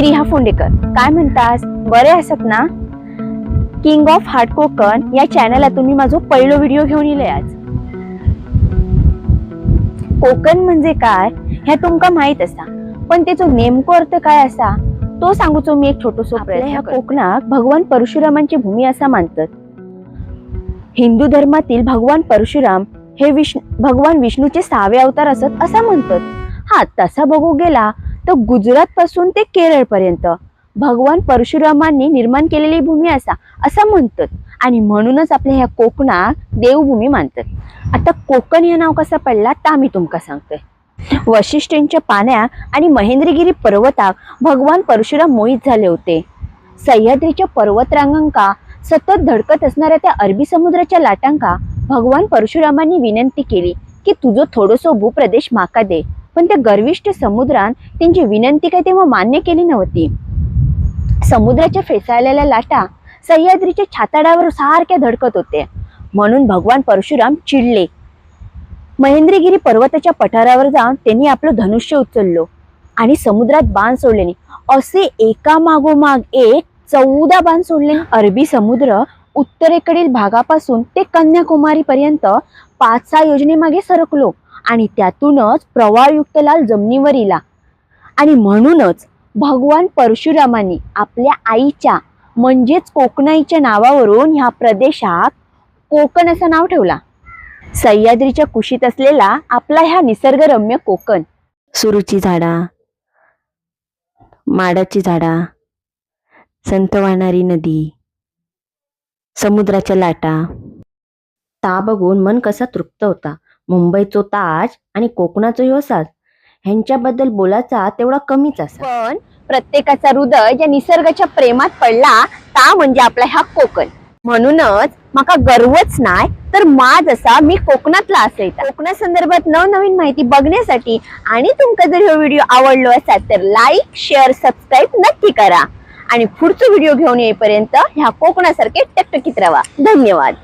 मी रिहा फोंडेकर. काय म्हणतास, बरे असत ना? किंग ऑफ हार्ट कोकण या चॅनलातून मी माझा पहिलो व्हिडिओ घेऊन येले आज. कोकण म्हणजे काय हे तुमका माहित असा, पण त्याचो नेमको अर्थ काय असा तो सांगूचो मी एक छोटोसो प्रयत्न. ह्या कोकणाक भगवान परशुरामांची भूमी असा मानतात. हिंदू धर्मातील भगवान परशुराम हे भगवान विष्णूचे 6वे अवतार असत असा म्हणतात. हा तसा बघू गेला तर गुजरात पासून ते केरळ पर्यंत भगवान परशुरामांनी निर्माण केलेली भूमी असा असं म्हणतात, आणि म्हणूनच आपल्या ह्या कोकणाक देवभूमी मानतात. आता कोकण हे नाव कसं पडला ता मी तुमका सांगते. वशिष्ठांच्या पाण्या आणि महेंद्रगिरी पर्वताक भगवान परशुराम मोहित झाले होते. सह्याद्रीच्या पर्वतरांगांका सतत धडकत असणाऱ्या त्या अरबी समुद्राच्या लाटांका भगवान परशुरामांनी विनंती केली की तुझो थोडोसो भूप्रदेश माका दे. पण त्या गर्विष्ठ समुद्रान त्यांची विनंती काय तेव्हा मान्य केली नव्हती. समुद्राच्या फेसाळलेल्या लाटा सह्याद्रीच्या छाताडावर सारख्या धडकत होते. म्हणून भगवान परशुराम चिडले. महेंद्रगिरी पर्वताच्या पठारावर जाऊन त्यांनी आपलं धनुष्य उचललो आणि समुद्रात बाण सोडले. असे एका मागोमाग एक 14 बाण सोडले. अरबी समुद्र उत्तरेकडील भागापासून ते कन्याकुमारी पर्यंत 5-6 योजनेमागे सरकलो आणि त्यातूनच प्रवाळयुक्त लाल जमिनीवर इला. आणि म्हणूनच भगवान परशुरामांनी आपल्या आईच्या म्हणजेच कोकणाईच्या नावावरून ह्या प्रदेशात कोकण असं नाव ठेवला. सह्याद्रीच्या कुशीत असलेला आपला ह्या निसर्गरम्य कोकण, सुरूची झाडा, माडाची झाडा, संत वाहणारी नदी, समुद्राच्या लाटा, ता बघून मन कसा तृप्त होता. मुंबईचो ताज आणि कोकणाचो ह्यो साज ह्यांच्याबद्दल बोलायचा तेवढा कमीच असा. पण प्रत्येकाचा हृदय या निसर्गाच्या प्रेमात पडला ता म्हणजे आपला हा कोकण. म्हणूनच माका गर्वच नाही तर माज असा मी कोकणातला असायचा. कोकणा संदर्भात नवनवीन माहिती बघण्यासाठी आणि तुमका जर हा व्हिडिओ आवडलो असेल तर लाईक, शेअर, सबस्क्राईब नक्की करा. आणि पुढचा व्हिडिओ घेऊन येईपर्यंत ह्या कोकणासारखे टकटकीत राहा. धन्यवाद.